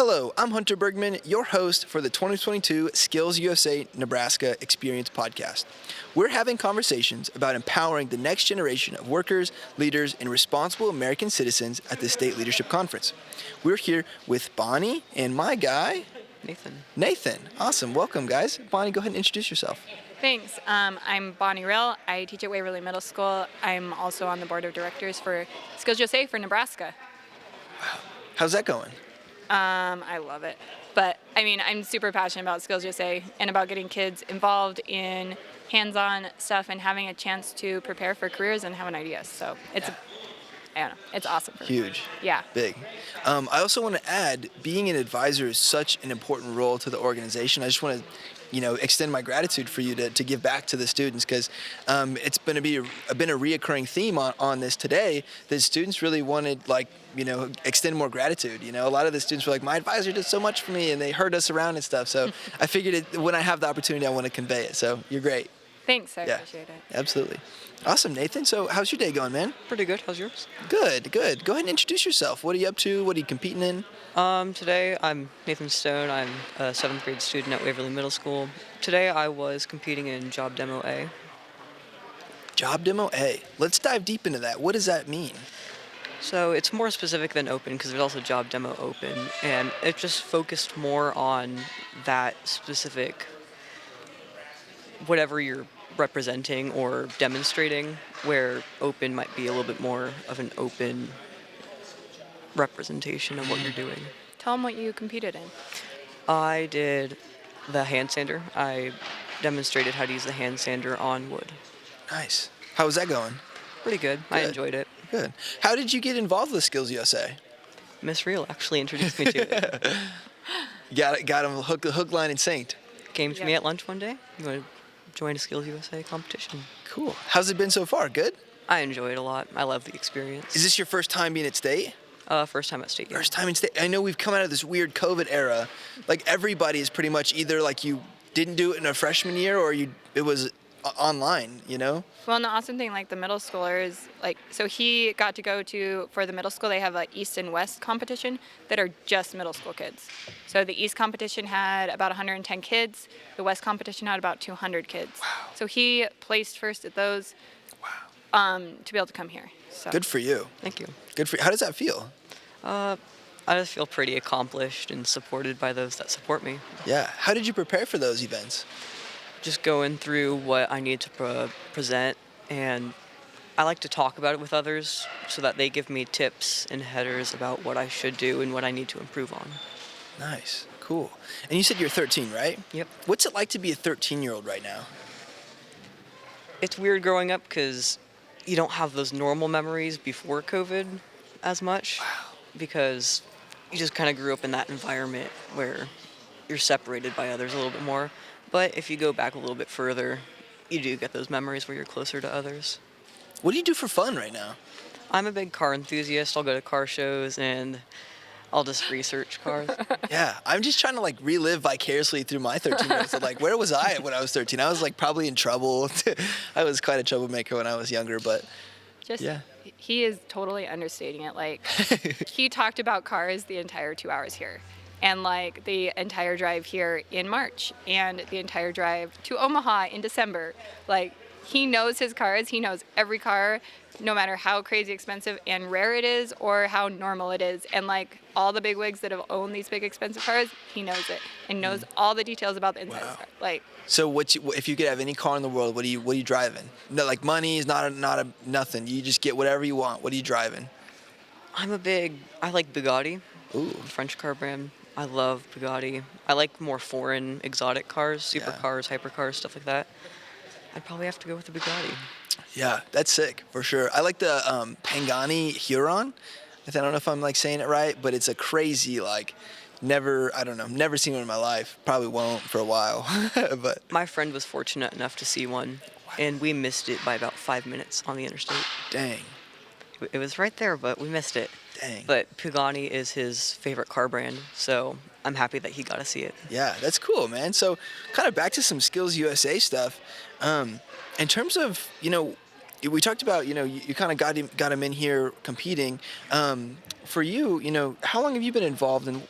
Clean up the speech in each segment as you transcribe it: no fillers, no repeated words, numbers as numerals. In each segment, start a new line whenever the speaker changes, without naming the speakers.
Hello, I'm Hunter Bergman, your host for the 2022 Skills USA Nebraska Experience podcast. We're having conversations about empowering the next generation of workers, leaders, and responsible American citizens at the State Leadership Conference. We're here with Bonnie and my guy, Nathan. Awesome. Welcome, guys. Bonnie, go ahead and introduce yourself.
Thanks. I'm Bonnie Riehle. I teach at Waverly Middle School. I'm also on the board of directors for Skills USA for Nebraska.
Wow. How's that going?
I love it. But, I'm super passionate about Skills USA and about getting kids involved in hands-on stuff and having a chance to prepare for careers and having ideas. So it's awesome.
Huge.
Yeah.
Big. I also want to add, being an advisor is such an important role to the organization. I just want to extend my gratitude for you to give back to the students, because it's been a reoccurring theme on this today, that students really wanted, extend more gratitude. A lot of the students were like, my advisor did so much for me, and they heard us around and stuff. So I figured when I have the opportunity, I want to convey it. So you're great.
Thanks. I appreciate it.
Absolutely. Awesome, Nathan. So how's your day going, man?
Pretty good. How's yours?
Good. Go ahead and introduce yourself. What are you up to? What are you competing in?
Today I'm Nathan Stone. I'm a 7th grade student at Waverly Middle School. Today I was competing in Job Demo A.
Job Demo A. Let's dive deep into that. What does that mean?
So it's more specific than open, because there's also Job Demo Open, and it just focused more on that specific whatever you're representing or demonstrating, where open might be a little bit more of an open representation of what you're doing.
Tell them what you competed in.
I did the hand sander. I demonstrated how to use the hand sander on wood.
Nice. How was that going?
Pretty good. I enjoyed it.
Good. How did you get involved with Skills USA?
Miss Riehle actually introduced me to it.
Got him hook, line, and sinker.
Came to me at lunch one day. You want to join a Skills USA competition?
Cool. How's it been so far? Good?
I enjoy it a lot. I love the experience.
Is this your first time being at state?
First time at state. Yeah.
First time in state. I know we've come out of this weird COVID era. Everybody is pretty much either you didn't do it in a freshman year or it was online, Well,
and the awesome thing, the middle schoolers, so he got to go to, for the middle school, they have East and West competition that are just middle school kids. So the East competition had about 110 kids. The West competition had about 200 kids.
Wow.
So he placed first at those.
Wow.
To be able to come here. So.
Good for you.
Thank you.
Good for you. How does that feel?
I just feel pretty accomplished and supported by those that support me.
Yeah. How did you prepare for those events?
Just going through what I need to present, and I like to talk about it with others so that they give me tips and headers about what I should do and what I need to improve on.
Nice. Cool. And you said you're 13, right?
Yep.
What's it like to be a 13-year-old right now?
It's weird growing up because you don't have those normal memories before COVID as much.
Wow.
Because you just kind of grew up in that environment where you're separated by others a little bit more. But if you go back a little bit further, you do get those memories where you're closer to others.
What do you do for fun right now?
I'm a big car enthusiast. I'll go to car shows and I'll just research cars.
Yeah, I'm just trying to relive vicariously through my 13 years. So where was I when I was 13? I was probably in trouble. I was quite a troublemaker when I was younger, but yeah.
He is totally understating it. He talked about cars the entire 2 hours here. And the entire drive here in March and the entire drive to Omaha in December. He knows his cars. He knows every car, no matter how crazy expensive and rare it is or how normal it is. And all the big wigs that have owned these big expensive cars, he knows it and knows all the details about the inside of the car.
So if you could have any car in the world, what are you driving? No, money is not nothing. You just get whatever you want. What are you driving?
I like Bugatti.
Ooh.
French car brand. I love Bugatti. I like more foreign, exotic cars, supercars, hypercars, stuff like that. I'd probably have to go with the Bugatti.
Yeah, that's sick, for sure. I like the Pagani Huron. I don't know if I'm saying it right, but it's a crazy, never seen one in my life. Probably won't for a while. But
my friend was fortunate enough to see one, and we missed it by about 5 minutes on the interstate.
Dang.
It was right there, but we missed it.
Dang.
But Pagani is his favorite car brand, so I'm happy that he got to see it.
Yeah, that's cool, man. So kind of back to some Skills USA stuff. In terms of, we talked about, you kind of got him in here competing. For you, how long have you been involved in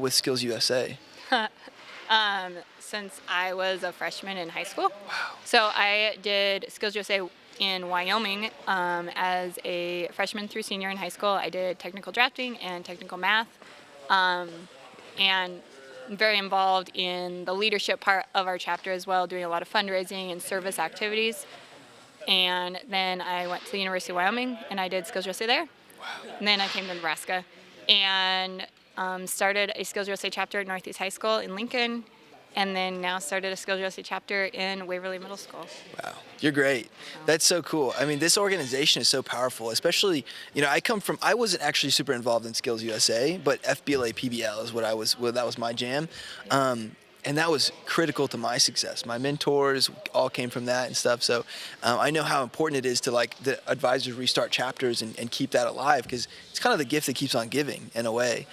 with Skills USA?
Since I was a freshman in high school. Wow. So I did Skills USA in Wyoming as a freshman through senior in high school. I did technical drafting and technical math, and I'm very involved in the leadership part of our chapter as well, doing a lot of fundraising and service activities. And then I went to the University of Wyoming and I did Skills USA there. Wow. And then I came to Nebraska and started a Skills USA chapter at Northeast High School in Lincoln, and then now started a Skills USA chapter in Waverly Middle School.
Wow, you're great. That's so cool. I mean, this organization is so powerful, especially, I wasn't actually super involved in Skills USA, but FBLA PBL is that was my jam. And that was critical to my success. My mentors all came from that and stuff. So I know how important it is to the advisors restart chapters and keep that alive, because it's kind of the gift that keeps on giving in a way.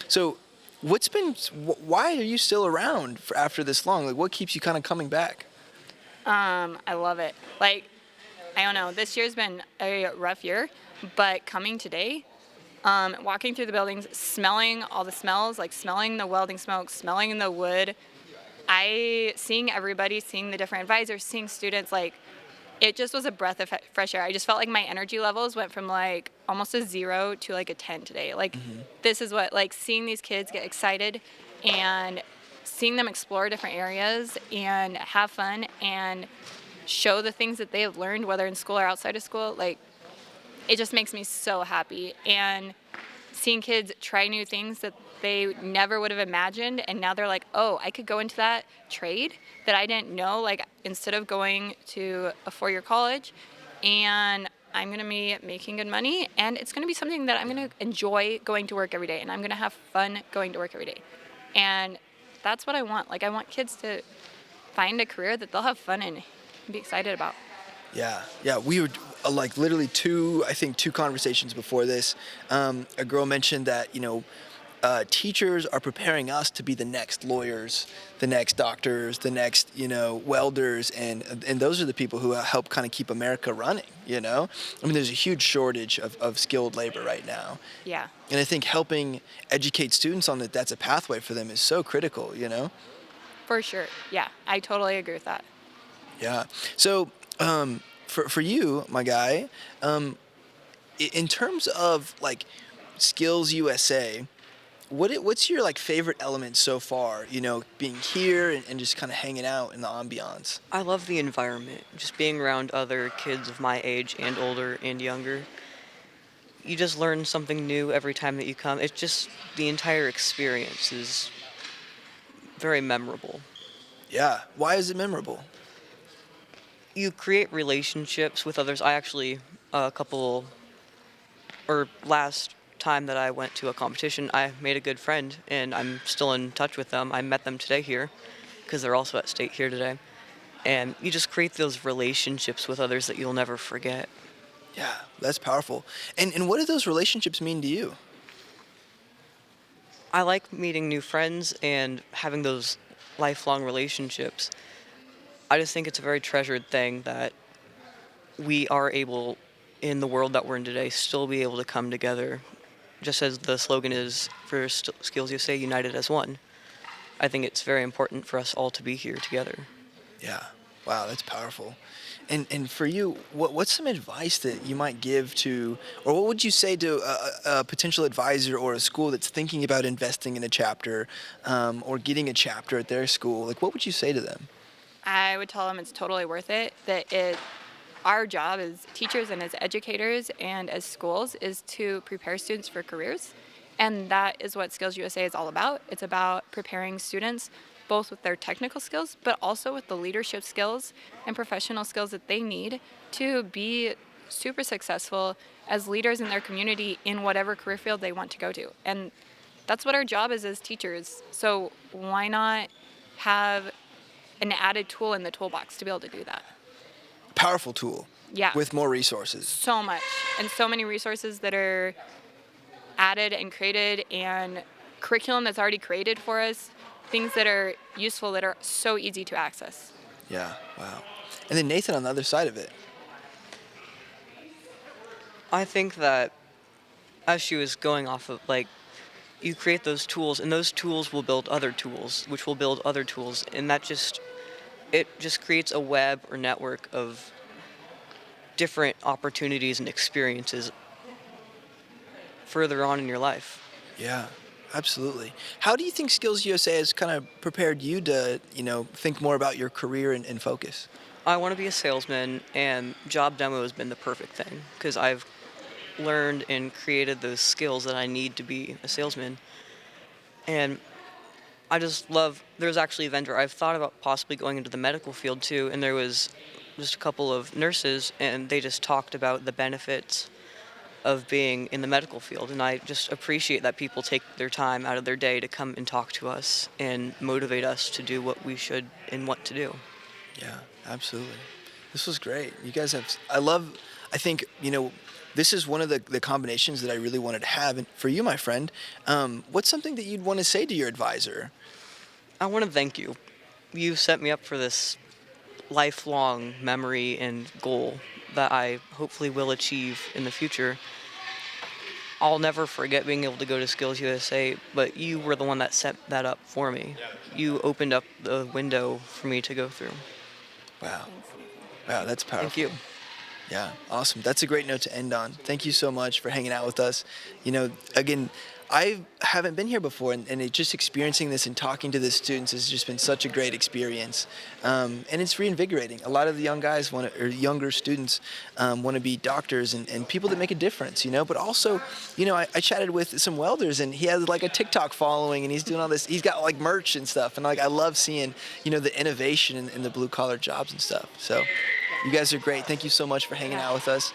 So why are you still around after this long? Like, what keeps you kind of coming back?
I love it. I don't know, this year's been a rough year, but coming today, walking through the buildings, smelling all the smells, smelling the welding smoke, smelling the wood, seeing everybody, seeing the different advisors, seeing students, it just was a breath of fresh air. I just felt like my energy levels went from almost a 0 to a 10 today. This is what, seeing these kids get excited and seeing them explore different areas and have fun and show the things that they have learned, whether in school or outside of school, it just makes me so happy. And seeing kids try new things that they never would have imagined, and now they're like, oh, I could go into that trade that I didn't know, instead of going to a 4-year college, and I'm going to be making good money, and it's going to be something that I'm going to enjoy going to work every day, and I'm going to have fun going to work every day. And that's what I want. I want kids to find a career that they'll have fun in and be excited about.
Yeah. We were literally two conversations before this. A girl mentioned that teachers are preparing us to be the next lawyers, the next doctors, the next welders, and those are the people who help kind of keep America running. I mean, there's a huge shortage of skilled labor right now.
Yeah.
And I think helping educate students on that's a pathway for them is so critical.
For sure. Yeah, I totally agree with that.
Yeah. So. For you, my guy, in terms of Skills USA, what's your favorite element so far? Being here and just kind of hanging out in the ambiance.
I love the environment, just being around other kids of my age and older and younger. You just learn something new every time that you come. It's just the entire experience is very memorable.
Yeah. Why is it memorable?
You create relationships with others. I actually, last time that I went to a competition, I made a good friend, and I'm still in touch with them. I met them today here, because they're also at state here today. And you just create those relationships with others that you'll never forget.
Yeah, that's powerful. And what do those relationships mean to you?
I like meeting new friends and having those lifelong relationships. I just think it's a very treasured thing that we are able, in the world that we're in today, still be able to come together, just as the slogan is for Skills USA, United as One. I think it's very important for us all to be here together.
Yeah. Wow, that's powerful. And for you, what's some advice that you might give to, or what would you say to a potential advisor or a school that's thinking about investing in a chapter or getting a chapter at their school? What would you say to them?
I would tell them it's totally worth it, our job as teachers and as educators and as schools is to prepare students for careers. And that is what Skills USA is all about. It's about preparing students both with their technical skills, but also with the leadership skills and professional skills that they need to be super successful as leaders in their community in whatever career field they want to go to. And that's what our job is as teachers. So why not have an added tool in the toolbox to be able to do that?
Powerful tool.
Yeah.
With more resources.
So much. And so many resources that are added and created, and curriculum that's already created for us, things that are useful that are so easy to access.
Yeah, wow. And then Nathan on the other side of it.
I think that as she was going off of you create those tools, and those tools will build other tools, which will build other tools, and it just creates a web or network of different opportunities and experiences further on in your life.
Yeah, absolutely. How do you think Skills USA has kind of prepared you to, think more about your career and focus?
I want to be a salesman, and job demo has been the perfect thing because I've learned and created those skills that I need to be a salesman. And I just love, there's actually a vendor, I've thought about possibly going into the medical field too, and there was just a couple of nurses, and they just talked about the benefits of being in the medical field. And I just appreciate that people take their time out of their day to come and talk to us and motivate us to do what we should and want to do.
Yeah, absolutely. This was great. You guys have, I think, this is one of the combinations that I really wanted to have. And for you, my friend, what's something that you'd want to say to your advisor?
I want to thank you. You set me up for this lifelong memory and goal that I hopefully will achieve in the future. I'll never forget being able to go to Skills USA, but you were the one that set that up for me. You opened up the window for me to go through.
Wow. Wow, that's powerful.
Thank you.
Yeah, awesome. That's a great note to end on. Thank you so much for hanging out with us. Again, I haven't been here before, and just experiencing this and talking to the students has just been such a great experience. And it's reinvigorating. A lot of the younger students want to be doctors and people that make a difference, But also, I chatted with some welders, and he has like a TikTok following, and he's doing all this. He's got like merch and stuff, and I love seeing, the innovation in the blue collar jobs and stuff. So. You guys are great. Thank you so much for hanging out with us.